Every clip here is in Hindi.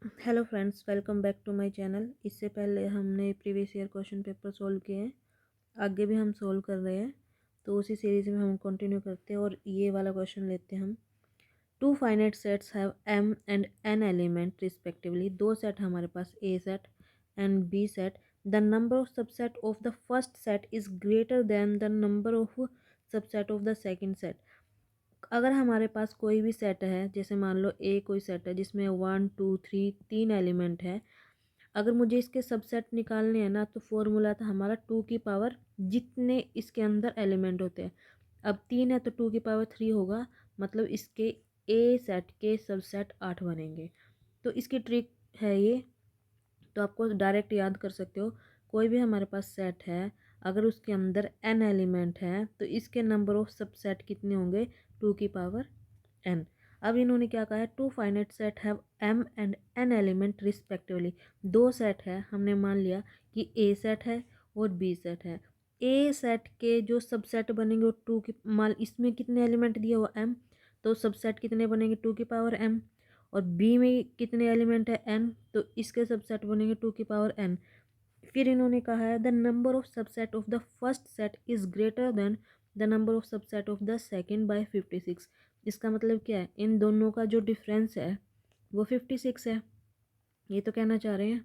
Hello friends, welcome back to my channel. इससे पहले हमने previous year question paper solve किए हैं, आगे भी हम सॉल्व कर रहे हैं। तो उसी सीरीज़ में हम कंटिन्यू करते हैं और ये वाला क्वेश्चन लेते हैं हम। Two finite sets have M and N element respectively. दो सेट हमारे पास, A set and B set. The number of subset of the first set is greater than the number of subset of the second set. अगर हमारे पास कोई भी सेट है, जैसे मान लो ए कोई सेट है जिसमें 1 2 3 तीन एलिमेंट है। अगर मुझे इसके सबसेट निकालने हैं ना, तो फॉर्मूला था हमारा 2 की पावर जितने इसके अंदर एलिमेंट होते हैं। अब 3 है तो 2 की पावर 3 होगा, मतलब इसके ए सेट के सबसेट 8 बनेंगे। तो इसकी ट्रिक है ये, तो आपको डायरेक्ट याद कर सकते हो। कोई भी हमारे पास सेट है, अगर उसके अंदर एन एलिमेंट है तो इसके नंबर ऑफ सबसेट कितने होंगे, 2 की पावर n। अब इन्होंने क्या कहा है, two finite set have m and n element respectively. दो सेट है, हमने मान लिया कि a सेट है और b सेट है। a सेट के जो सबसेट बनेंगे वो टू की मान, इसमें कितने एलिमेंट दिए हुआ m, तो सबसेट कितने बनेंगे 2 की पावर m। और बी में कितने एलिमेंट है n, तो इसके सबसेट बनेंगे 2 की पावर n। फिर इन्होंने कहा है the number of subset of the first set is greater than the number of subset of the second by 56। इसका मतलब क्या है, इन दोनों का जो डिफरेंस है वो 56 है, ये तो कहना चाह रहे हैं।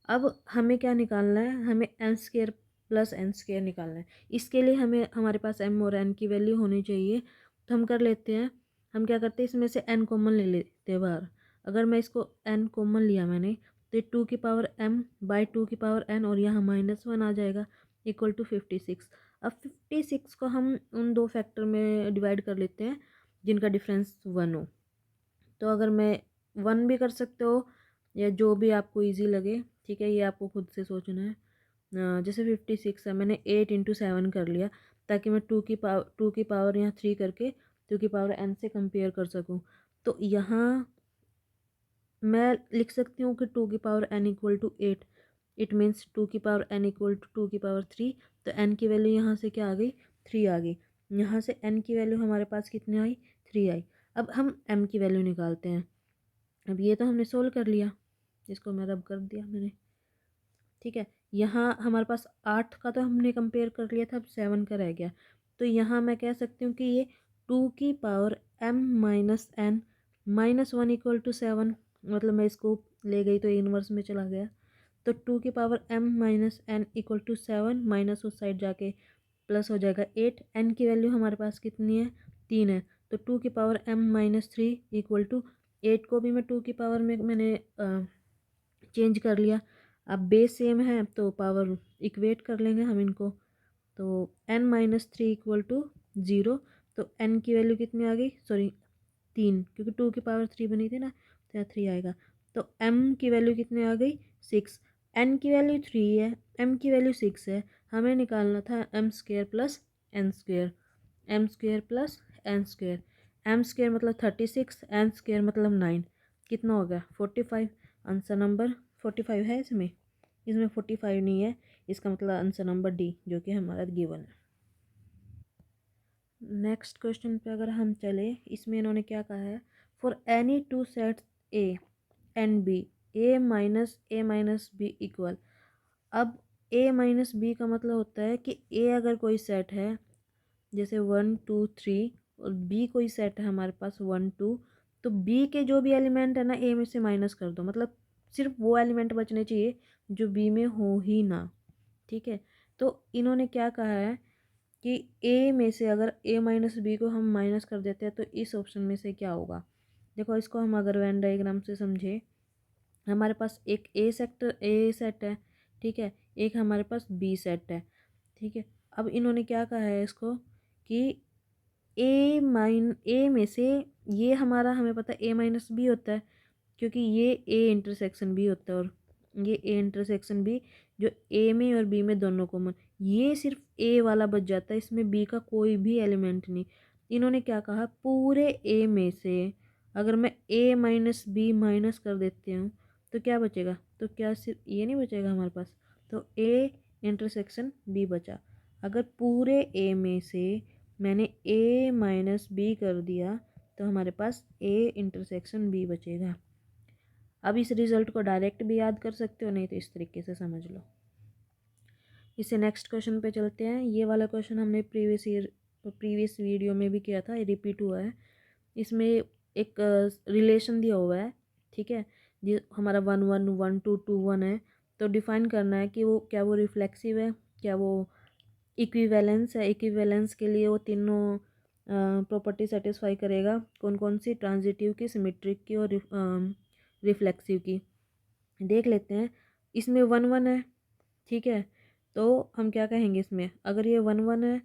अब हमें क्या निकालना है, हमें n square plus n square निकालना है। इसके लिए हमें हमारे पास एम और एन की वैल्यू होनी चाहिए। तो हम कर लेते हैं, हम क्या करते हैं, इसमें से एन कॉमन ले लेते हैं बाहर। अगर मैं इसको एन कॉमन लिया मैंने, तो 2 की पावर m बाई 2 की पावर n, और यहाँ -1 आ जाएगा इक्वल टू 56। अब 56 को हम उन दो फैक्टर में डिवाइड कर लेते हैं जिनका डिफरेंस 1 हो। तो अगर मैं 1 भी कर सकते हो या जो भी आपको इजी लगे, ठीक है, ये आपको खुद से सोचना है। जैसे 56 है, मैंने 8 × 7 कर लिया ताकि मैं 2 की पावर यहाँ 3 करके 2 की पावर n से कंपेयर कर सकूँ। तो यहाँ मैं लिख सकती हूँ कि 2 की power n equal to 8। It means 2 की पावर n इक्वल टू 2 की पावर 3। तो n की वैल्यू यहाँ से क्या आ गई, 3 आ गई। यहाँ से n की वैल्यू हमारे पास कितनी आई, 3 आई। अब हम m की वैल्यू निकालते हैं। अब ये तो हमने सोल्व कर लिया, इसको मैं रब कर दिया मैंने, ठीक है। यहाँ हमारे पास 8 का तो हमने कंपेयर कर लिया था, अब 7 का रह गया। तो यहाँ मैं कह सकती हूँ कि ये 2 की पावर m - n -1 = 7। मतलब मैं इसको ले गई तो इनवर्स में चला गया। तो 2 की पावर m - n = 7, माइनस उस साइड जाके प्लस हो जाएगा 8। n की वैल्यू हमारे पास कितनी है, 3 है। तो 2 की पावर m - 3 = 8 को भी मैं 2 की पावर में मैंने चेंज कर लिया। अब बेस सेम है तो पावर इक्वेट कर लेंगे हम इनको। तो n - 3 = 0। तो n की वैल्यू कितनी आ गई, सॉरी 3, क्योंकि 2 की पावर 3 बनी थी ना, तो यहाँ 3 आएगा। तो m की वैल्यू कितनी आ गई, 6। n की वैल्यू 3 है, m की वैल्यू 6 है। हमें निकालना था m square plus n square. m square plus n square, m square मतलब 36, n स्क्वेयर मतलब 9। कितना हो गया, 45। आंसर नंबर 45 है इसमें, इसमें 45 नहीं है। इसका मतलब आंसर नंबर डी, जो कि हमारा गिवन है। नेक्स्ट क्वेश्चन पे अगर हम चले, इसमें इन्होंने क्या कहा है, for any two sets A and B, a - b = अब a - b का मतलब होता है कि a अगर कोई सेट है, जैसे 1 2 3, और b कोई सेट है हमारे पास 1 2, तो b के जो भी एलिमेंट है ना, a में से माइनस कर दो। मतलब सिर्फ वो एलिमेंट बचने चाहिए जो b में हो ही ना, ठीक है। तो इन्होंने क्या कहा है कि a में से अगर a - b को हम माइनस कर देते हैं तो इस ऑप्शन में से क्या होगा। देखो, इसको हम अगर वेन डायग्राम से समझे, हमारे पास एक ए सेट है, ठीक है, एक हमारे पास बी सेट है, ठीक है। अब इन्होंने क्या कहा है इसको कि ए में से, ये हमारा हमें पता है a - b होता है, क्योंकि ये ए इंटरसेक्शन बी होता है, और ये ए इंटरसेक्शन बी जो ए में और बी में दोनों कॉमन, ये सिर्फ ए वाला बच जाता है, इसमें बी का कोई भी एलिमेंट नहीं। इन्होंने क्या कहा, पूरे ए में से अगर मैं a - b माइनस कर देती हूँ तो क्या बचेगा, तो क्या सिर्फ ये नहीं बचेगा हमारे पास, तो ए इंटरसेक्शन बी बचा। अगर पूरे ए में से मैंने a - b कर दिया तो हमारे पास a इंटरसेक्शन b बचेगा। अब इस रिजल्ट को डायरेक्ट भी याद कर सकते हो, नहीं तो इस तरीके से समझ लो। इससे नेक्स्ट क्वेश्चन पे चलते हैं। ये वाला क्वेश्चन हमने प्रीवियस वीडियो में भी किया था, ये रिपीट हुआ है। इसमें एक रिलेशन दिया हुआ है, ठीक है, जो हमारा 1 1 1 2 2 1 है। तो डिफाइन करना है कि वो क्या वो रिफ्लेक्सिव है, क्या वो इक्विवेलेंस है। इक्विवेलेंस के लिए वो तीनों प्रॉपर्टी सेटिस्फाई करेगा। कौन कौन सी? ट्रांजिटिव की, सिमेट्रिक की और रिफ्लेक्सिव की। देख लेते हैं। इसमें 1 1 है, ठीक है, तो हम क्या कहेंगे इसमें? अगर ये 1 1 है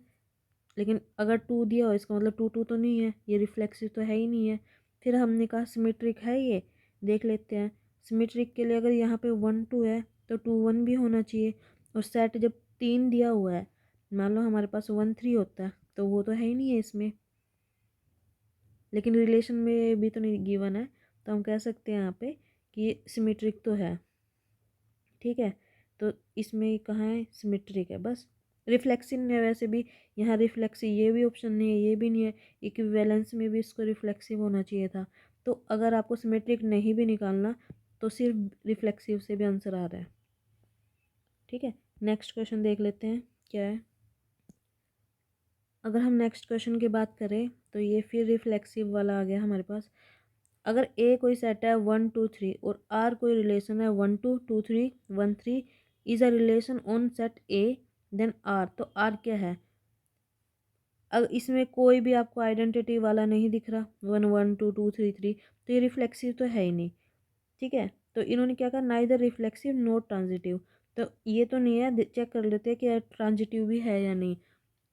लेकिन अगर 2 दिया हो, इसका मतलब 2 2 तो नहीं है, ये रिफ्लेक्सिव तो है ही नहीं है। फिर हमने कहा सिमेट्रिक है ये, देख लेते हैं। सिमेट्रिक के लिए अगर यहाँ पे 1 2 है तो 2 1 भी होना चाहिए। और सेट जब 3 दिया हुआ है, मान लो हमारे पास 1 3 होता है, तो वो तो है ही नहीं है इसमें, लेकिन रिलेशन में भी तो नहीं गिवन है, तो हम कह सकते हैं यहाँ पे कि सिमेट्रिक तो है, ठीक है। तो इसमें कहाँ है? सिमेट्रिक है बस। रिफ्लेक्सिव है वैसे भी, यहाँ रिफ्लेक्सिव ये भी ऑप्शन नहीं है, ये भी नहीं है। इक्विवेलेंस में भी इसको रिफ्लेक्सिव होना चाहिए था। तो अगर आपको सिमेट्रिक नहीं भी निकालना तो सिर्फ रिफ्लेक्सिव से भी आंसर आ रहा है, ठीक है। नेक्स्ट क्वेश्चन देख लेते हैं क्या है। अगर हम नेक्स्ट क्वेश्चन की बात करें तो ये फिर रिफ्लेक्सिव वाला आ गया हमारे पास। अगर ए कोई सेट है 1 2 3 और आर कोई रिलेशन है 1 2 2 3 1 3 is a relation on set A, then R, तो आर क्या है? अगर इसमें कोई भी आपको आइडेंटिटी वाला नहीं दिख रहा, 1 1 2 2 3 3, तो ये रिफ्लेक्सिव तो है ही नहीं, ठीक है। तो इन्होंने क्या कहा? Neither reflexive not transitive. तो ये तो नहीं है, चेक कर लेते हैं कि ट्रांजिटिव भी है या नहीं।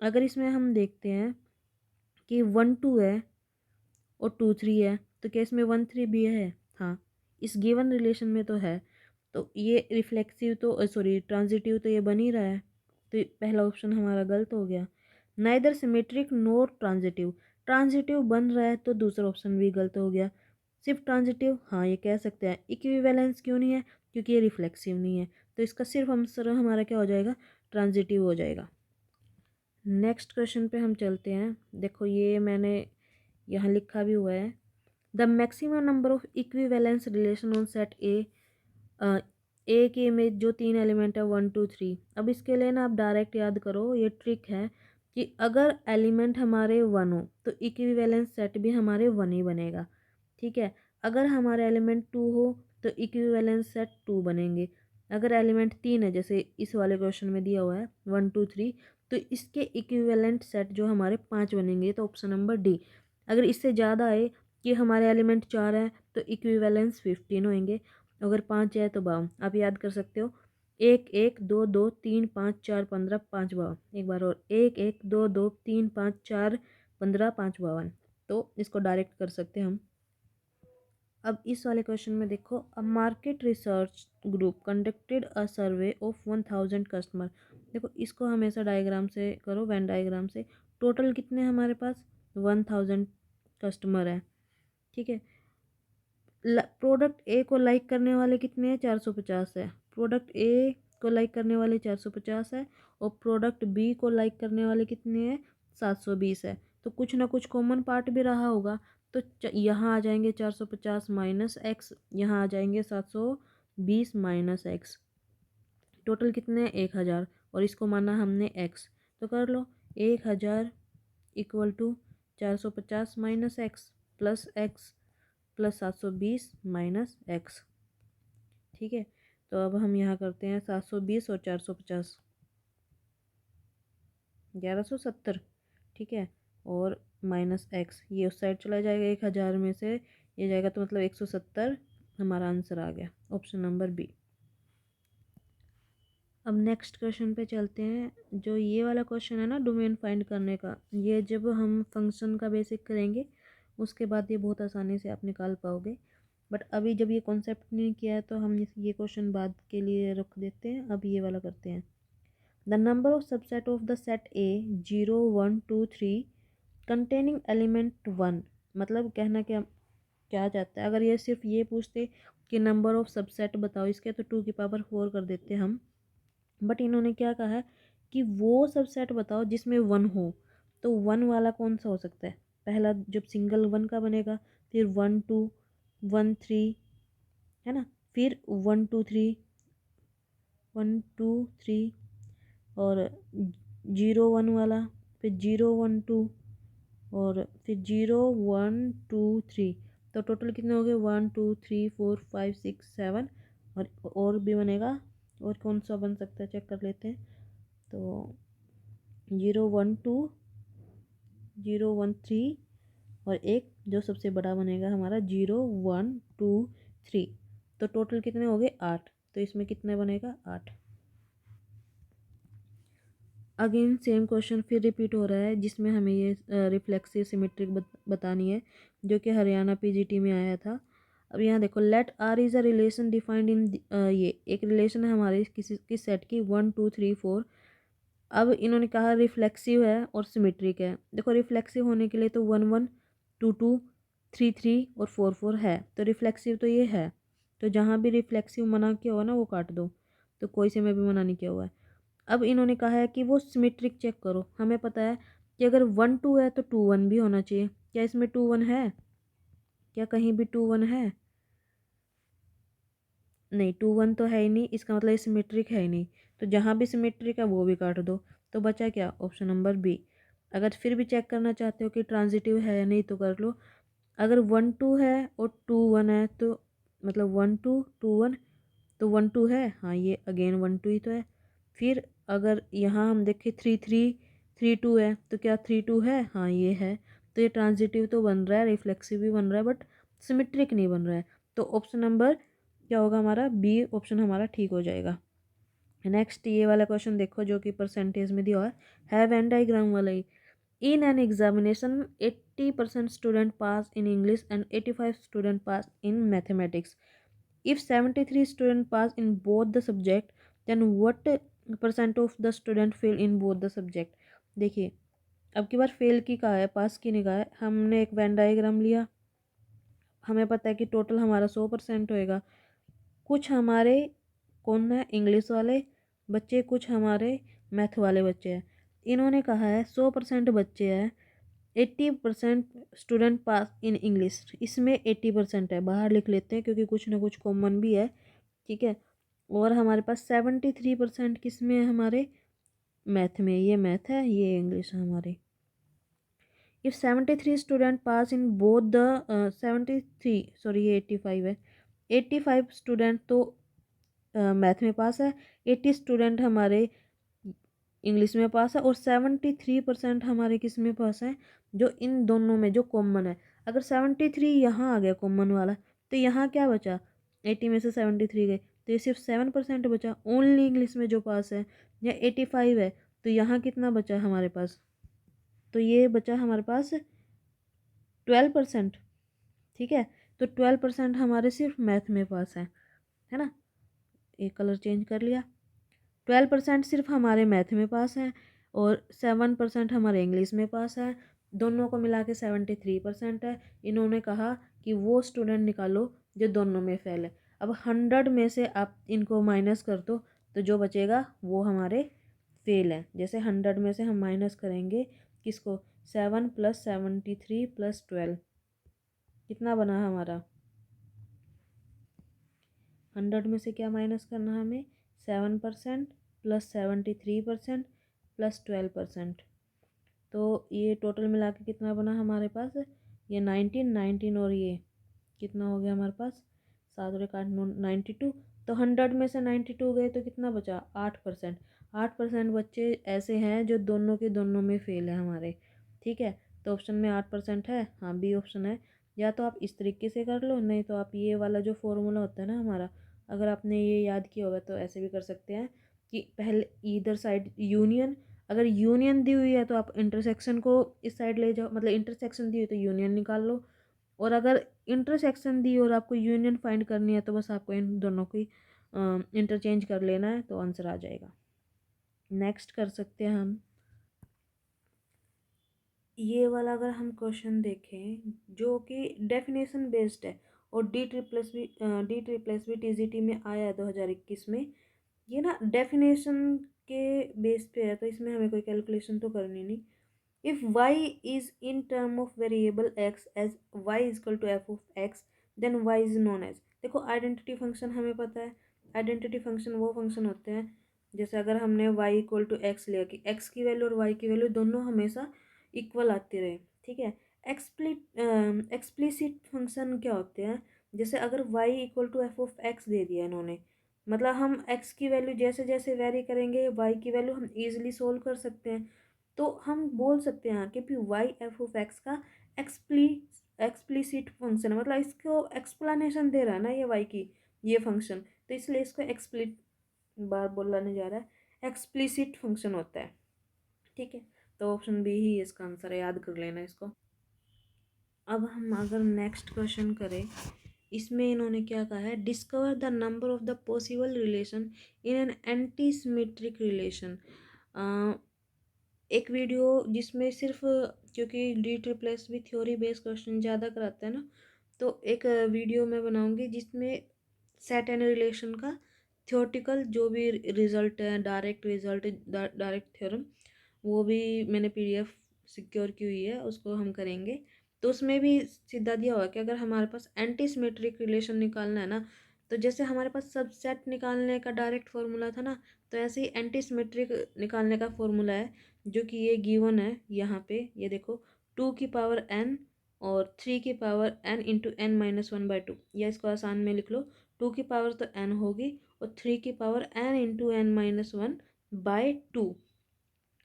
अगर इसमें हम देखते हैं कि 1 2 है और 2 3 है, तो क्या इसमें 1 3 भी है? हाँ, इस गिवन रिलेशन में तो है। तो ये रिफ्लेक्सिव तो सॉरी ट्रांजिटिव तो ये बन ही रहा है। तो पहला ऑप्शन हमारा गलत हो गया। नाइदर सिमेट्रिक नोर ट्रांजिटिव, ट्रांजिटिव बन रहा है तो दूसरा ऑप्शन भी गलत हो गया। सिर्फ ट्रांजिटिव, हाँ ये कह सकते हैं। इक्विवेलेंस क्यों नहीं है? क्योंकि ये रिफ्लेक्सिव नहीं है, तो इसका सिर्फ आंसर हमारा क्या हो जाएगा? ट्रांजिटिव हो जाएगा। नेक्स्ट क्वेश्चन पे हम चलते हैं। देखो ये मैंने यहाँ लिखा भी हुआ है। The maximum number of equivalence relation on set A, A के में जो 3 एलिमेंट है 1 2 3। अब इसके लिए ना आप डायरेक्ट याद करो, ये ट्रिक है कि अगर एलिमेंट हमारे 1 हो तो इक्विवेलेंस सेट भी हमारे 1 ही बनेगा, ठीक है। अगर हमारे एलिमेंट 2 हो तो इक्विवेलेंस सेट 2 बनेंगे। अगर एलिमेंट 3 है, जैसे इस वाले क्वेश्चन में दिया हुआ है 1 2 3, तो इसके इक्विवेलेंट सेट जो हमारे 5 बनेंगे, तो ऑप्शन नंबर डी। अगर इससे ज़्यादा है कि हमारे एलिमेंट 4 है तो इक्विवेलेंस 15 होंगे। अगर 5 है तो 52। आप याद कर सकते हो, 1 1 2 2 3 5 4 15 5 52। एक बार और, 1 1 2 2 3 5 4 15 5 52। तो इसको डायरेक्ट कर सकते हैं हम। अब इस वाले क्वेश्चन में देखो, a market research group conducted a survey of 1000 customer. देखो इसको हमेशा डायग्राम से करो, वेन डायग्राम से। टोटल कितने हमारे पास? 1000 कस्टमर है, ठीक है। प्रोडक्ट ए को लाइक करने वाले कितने हैं? 450 है। प्रोडक्ट ए को लाइक करने वाले 450 है और प्रोडक्ट बी को लाइक करने वाले कितने हैं? 720 है। तो कुछ ना कुछ कॉमन पार्ट भी रहा होगा। तो यहाँ आ जाएंगे 450 माइनस एक्स, यहाँ आ जाएंगे 720 माइनस एक्स। टोटल कितने हैं? 1000, और इसको माना हमने एक्स। तो कर लो, 1000 equal to 450 minus x plus x plus 720 minus x, ठीक है। तो अब हम यहाँ करते हैं 720 और 450, 1170, ठीक है। और माइनस एक्स, ये उस साइड चला जाएगा, 1000 में से ये जाएगा, तो मतलब 170 हमारा आंसर आ गया, ऑप्शन नंबर बी। अब नेक्स्ट क्वेश्चन पे चलते हैं। जो ये वाला क्वेश्चन है ना, डोमेन फाइंड करने का, ये जब हम फंक्शन का बेसिक करेंगे उसके बाद ये बहुत आसानी से आप निकाल पाओगे। बट अभी जब ये कॉन्सेप्ट नहीं किया है तो हम ये क्वेश्चन बाद के लिए रख देते हैं। अब ये वाला करते हैं। The number of subset of the set A 0 1 2 3 containing element 1। मतलब कहना क्या क्या चाहता है? अगर ये सिर्फ ये पूछते कि नंबर ऑफ सबसेट बताओ इसके, तो 2 की पावर 4 कर देते हम। बट इन्होंने क्या कहा है कि वो सबसेट बताओ जिसमें 1 हो। तो 1 वाला कौन सा हो सकता है? पहला जब सिंगल 1 का बनेगा, फिर 1 2 1 3 है ना। फिर 1 2 3 और 0 1 वाला, फिर 0 1 2 और फिर 0 1 2 3। तो टोटल कितने हो गए? 1 2 3 4 5 6 7। और भी बनेगा। और कौन सा बन सकता है चेक कर लेते हैं। तो 0 1 2 0 1 3 और एक जो सबसे बड़ा बनेगा हमारा 0 1 2 3। तो टोटल कितने हो गए? 8। तो इसमें कितने बनेगा? 8। अगेन सेम क्वेश्चन फिर रिपीट हो रहा है, जिसमें हमें ये रिफ्लेक्सिव सिमेट्रिक बतानी है, जो कि हरियाणा पीजीटी में आया था। अब यहाँ देखो, let R is a relation defined in, ये एक रिलेशन है हमारे किसी की सेट की 1 2 3 4। अब इन्होंने कहा रिफ्लेक्सिव है और सिमेट्रिक है। देखो रिफ्लेक्सिव होने के लिए तो 1 1 2 2 3 3 और 4 4 है, तो रिफ्लेक्सिव तो ये है। तो जहाँ भी रिफ्लेक्सिव मना किया हुआ ना वो काट दो, तो कोई से में भी मना नहीं किया हुआ है। अब इन्होंने कहा है कि वो सिमेट्रिक चेक करो। हमें पता है कि अगर 1 2 है तो 2 1 भी होना चाहिए। क्या इसमें 2 1 है? क्या कहीं भी 2 1 है? नहीं, 2 1 तो है ही नहीं। इसका मतलब ये सिमेट्रिक है ही नहीं। तो जहाँ भी सिमेट्रिक है वो भी काट दो। तो बचा क्या? Option number B. अगर फिर भी चेक करना चाहते हो कि ट्रांजिटिव है या नहीं तो कर लो। अगर 1 2 है और 2 1 है तो मतलब 1 2 2 1, तो 1 2 है। हाँ, ये अगेन 1 2 ही तो है। फिर अगर यहाँ हम देखें 3 3 3 2 है, तो क्या 3 2 है? हाँ, ये है। तो ये ट्रांजिटिव तो बन रहा है, रिफ्लेक्सिव भी बन रहा है, बट सिमेट्रिक नहीं बन रहा है। तो ऑप्शन नंबर क्या होगा हमारा? बी ऑप्शन हमारा ठीक हो जाएगा। नेक्स्ट ये वाला क्वेश्चन देखो, जो कि परसेंटेज में दिया हुआ है वेन डाइग्राम वाला ही। In an examination 80% student pass in English and 85 student pass in mathematics. If 73 students pass in both the subject, then what percent of the student fail in both the subject? देखिए, अब की बार फेल की कहा है, पास की नहीं कहा है। हमने एक वेन डायग्राम लिया, हमें पता है कि टोटल हमारा 100% होएगा। कुछ हमारे कौन है? इंग्लिश वाले बच्चे, कुछ हमारे मैथ वाले बच्चे हैं। इन्होंने कहा है 100% बच्चे हैं, 80% स्टूडेंट पास इन इंग्लिश। इसमें 80% है, बाहर लिख लेते हैं क्योंकि कुछ ना कुछ कॉमन भी है। ठीक है। और हमारे पास 73% किस में है? हमारे मैथ में। ये मैथ है, ये इंग्लिश है हमारी। If 73 student pass in both the 73, sorry ये 85 है। 85 स्टूडेंट तो मैथ में पास है, 80 स्टूडेंट हमारे इंग्लिश में पास है, और 73% हमारे किस में पास है? जो इन दोनों में जो कॉमन है। अगर 73 यहाँ आ गया कॉमन वाला, तो यहाँ क्या बचा? 80 में से 73 गए, तो ये सिर्फ 7% बचा ओनली इंग्लिश में जो पास है। या 85 है, तो यहाँ कितना बचा हमारे पास? तो ये बचा हमारे पास 12%। ठीक है। तो 12% हमारे सिर्फ मैथ में पास है ना। एक कलर चेंज कर लिया। 12% सिर्फ हमारे मैथ में पास है, और 7% हमारे इंग्लिश में पास है। दोनों को मिला के 73% है। इन्होंने कहा कि वो स्टूडेंट निकालो जो दोनों में फेल है। अब 100 में से आप इनको माइनस कर दो, तो जो बचेगा वो हमारे फेल है। जैसे 100 में से हम माइनस करेंगे किसको? 7 + 73 + 12, कितना बना हमारा? 100 में से क्या माइनस करना है हमें? 7% + 73% + 12%। तो ये टोटल मिला के कितना बना हमारे पास? ये 19 और ये कितना हो गया हमारे पास? 7 और 8 92। तो 100 में से 92 गए तो कितना बचा? 8%। 8% बच्चे ऐसे हैं जो दोनों के दोनों में फेल है हमारे। ठीक है। तो ऑप्शन में 8% है। हाँ, बी ऑप्शन है। या तो आप इस तरीके से कर लो, नहीं तो आप ये वाला जो फॉर्मूला होता है ना हमारा, अगर आपने ये याद किया होगा तो ऐसे भी कर सकते हैं कि पहले इधर साइड यूनियन, अगर यूनियन दी हुई है तो आप इंटरसेक्शन को इस साइड ले जाओ, मतलब इंटरसेक्शन दी हुई तो यूनियन निकाल लो। और अगर इंटरसेक्शन दी और आपको यूनियन फाइंड करनी है तो बस आपको इन दोनों की इंटरचेंज कर लेना है, तो आंसर आ जाएगा। नेक्स्ट कर सकते हैं हम ये वाला। अगर हम क्वेश्चन देखें जो कि डेफिनेशन बेस्ड है, और डी ट्रिपल्स भी टीजीटी में आया है 2021 में। ये ना डेफिनेशन के बेस पे है, तो इसमें हमें कोई कैलकुलेशन तो करनी नहीं। If y is in term of variable x as y is equal to f of x, then y is known as। देखो आइडेंटिटी फंक्शन हमें पता है, आइडेंटिटी फंक्शन वो फंक्शन होते हैं जैसे अगर हमने वाई इक्वल टू एक्स लिया कि एक्स की वैल्यू और वाई की वैल्यू दोनों हमेशा इक्वल आती रहे, ठीक है। एक्सप्लिसिट फंक्शन क्या होते हैं, जैसे अगर Y equal to F of X दे दिया इन्होंने, मतलब हम एक्स की वैल्यू जैसे जैसे वेरी करेंगे वाई की वैल्यू हम इजीली सोल्व कर सकते हैं। तो हम बोल सकते हैं कि वाई एफ ऑफ एक्स का एक्सप्लिसिट फंक्शन है, मतलब इसको एक्सप्लेनेशन दे रहा है ना ये वाई की, ये फंक्शन, तो इसलिए इसको एक्सप्लिट बार बोलने जा रहा है, एक्सप्लिसिट फंक्शन होता है, ठीक है। तो ऑप्शन बी ही इसका आंसर है, याद कर लेना इसको। अब हम अगर नेक्स्ट क्वेश्चन करें, इसमें इन्होंने क्या कहा है, discover the number of the possible relation in an anti symmetric relation. एक वीडियो जिसमें सिर्फ, क्योंकि डी ट्रिपल एस भी थ्योरी बेस्ड क्वेश्चन ज़्यादा कराता है ना, तो एक वीडियो मैं बनाऊंगी जिसमें सेट एंड रिलेशन का थ्योरेटिकल जो भी रिजल्ट है, डायरेक्ट रिजल्ट, डायरेक्ट थ्योरम, वो भी मैंने पीडीएफ सिक्योर की हुई है, उसको हम करेंगे। तो उसमें भी सीधा दिया हुआ कि अगर हमारे पास एंटी सिमेट्रिक रिलेशन निकालना है ना, तो जैसे हमारे पास सबसेट निकालने का डायरेक्ट फॉर्मूला था ना, तो ऐसे ही एंटी सिमेट्रिक निकालने का फॉर्मूला है, जो कि ये गिवन है यहाँ पे, ये देखो 2 की पावर n और 3 की पावर n इंटू n-1/2, या इसको आसान में लिख लो 2 की पावर तो n होगी और 3 की पावर n इंटू n-1/2।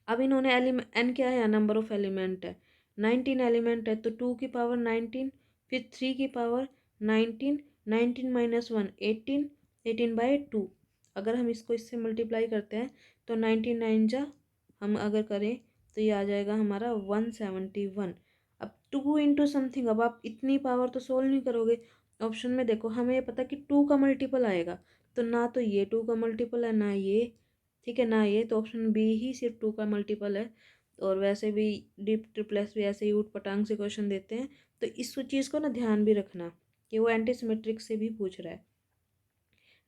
अब इन्होंने एलिमेंट n क्या है, नंबर ऑफ एलिमेंट है, 19 एलिमेंट है, तो 2 की पावर 19, फिर 3 की पावर 19, 19-1 18, 18/2। अगर हम इसको इससे मल्टीप्लाई करते हैं तो 19 जा हम अगर करें तो ये आ जाएगा हमारा 171। अब 2 इंटू समथिंग, अब आप इतनी पावर तो सोल्व नहीं करोगे, ऑप्शन में देखो हमें ये पता कि 2 का मल्टीपल आएगा, तो ना तो ये 2 का मल्टीपल है ना ये, ठीक है ना ये, तो ऑप्शन बी ही सिर्फ 2 का मल्टीपल है। और वैसे भी डीप ट्रिपलेस भी ऐसे ही ऊट पटांग से क्वेश्चन देते हैं, तो इस चीज़ को ना ध्यान भी रखना कि वो एंटी सिमेट्रिक से भी पूछ रहा है।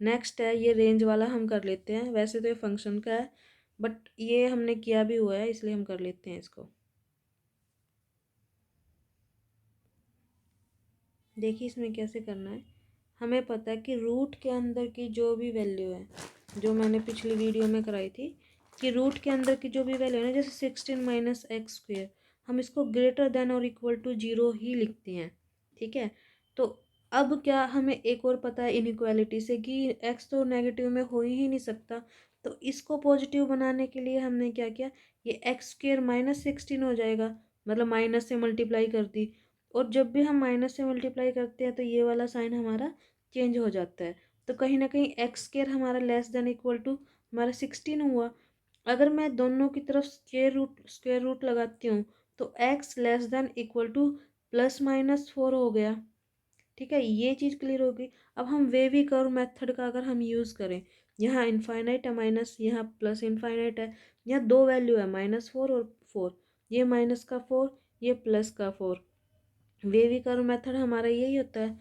नेक्स्ट है ये रेंज वाला, हम कर लेते हैं, वैसे तो ये फंक्शन का है बट ये हमने किया भी हुआ है इसलिए हम कर लेते हैं इसको। देखिए इसमें कैसे करना है, हमें पता है कि रूट के अंदर की जो भी वैल्यू है, जो मैंने पिछली वीडियो में कराई थी, कि रूट के अंदर की जो भी वैल्यू है ना, जैसे 16 - x², हम इसको ग्रेटर देन और इक्वल टू 0 ही लिखते हैं, ठीक है। तो अब क्या हमें एक और पता है इनइक्वालिटी से कि x तो नेगेटिव में हो ही नहीं सकता, तो इसको पॉजिटिव बनाने के लिए हमने क्या किया, ये x² - 16 हो जाएगा, मतलब माइनस से मल्टीप्लाई कर दी, और जब भी हम माइनस से मल्टीप्लाई करते हैं तो ये वाला साइन हमारा चेंज हो जाता है, तो कहीं ना कहीं x² हमारा लेस देन इक्वल टू हमारा 16 हुआ। अगर मैं दोनों की तरफ स्क्वेयर रूट लगाती हूँ तो x less than equal to +-4 हो गया, ठीक है, ये चीज़ क्लियर होगी। अब हम वे भी कर्व मेथड का अगर हम यूज़ करें, यहाँ इनफाइनाइट है माइनस, यहाँ प्लस इनफाइनाइट है, यहाँ दो वैल्यू है -4 और 4, ये माइनस का 4, ये प्लस का 4, वे भी कर्व मेथड हमारा यही होता है।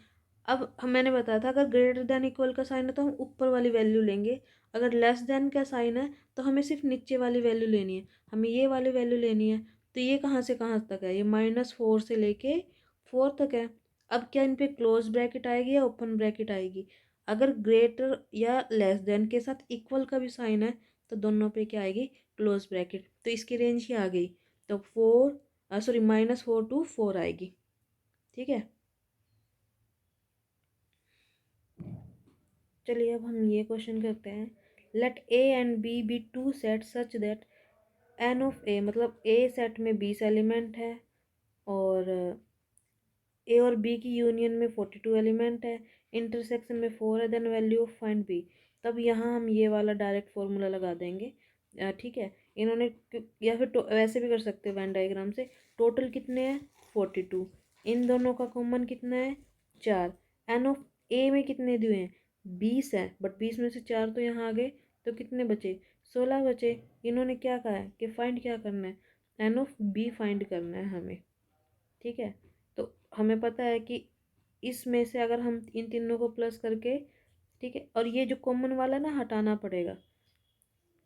अब मैंने बताया था अगर ग्रेटर देन इक्वल का साइन है तो हम ऊपर वाली वैल्यू लेंगे, अगर लेस देन का साइन है तो हमें सिर्फ नीचे वाली वैल्यू लेनी है, हमें ये वाली वैल्यू लेनी है। तो ये कहाँ से कहाँ तक है, ये -4 से लेके 4 तक है। अब क्या इन पे क्लोज ब्रैकेट आएगी या ओपन ब्रैकेट आएगी, अगर ग्रेटर या लेस देन के साथ इक्वल का भी साइन है तो दोनों पे क्या आएगी, क्लोज ब्रैकेट, तो इसकी रेंज ही आ गई, तो -4 to 4 आएगी, ठीक है। चलिए अब हम ये क्वेश्चन करते हैं, let A and B be two set such that N of A, मतलब ए सेट में 20 एलिमेंट है और ए और बी की यूनियन में 42 एलिमेंट है, इंटरसेक्शन में 4 है, then value of find B. तब यहाँ हम ये वाला डायरेक्ट फॉर्मूला लगा देंगे, ठीक है। इन्होंने या फिर वैसे भी कर सकते हैं वेन डायग्राम से, टोटल कितने हैं 42, इन दोनों का कॉमन कितना है 4, एन ऑफ ए में कितने दिए हैं 20 है, बट 20 में से 4 तो यहाँ आ गए, तो कितने बचे 16 बचे। इन्होंने क्या कहा है कि फाइंड क्या करना है, एन ऑफ बी फाइंड करना है हमें, ठीक है। तो हमें पता है कि इसमें से अगर हम इन तीनों को प्लस करके, ठीक है, और ये जो कॉमन वाला ना हटाना पड़ेगा,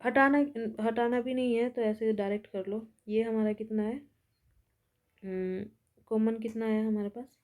हटाना हटाना भी नहीं है तो ऐसे डायरेक्ट कर लो, ये हमारा कितना है, कॉमन कितना है हमारे पास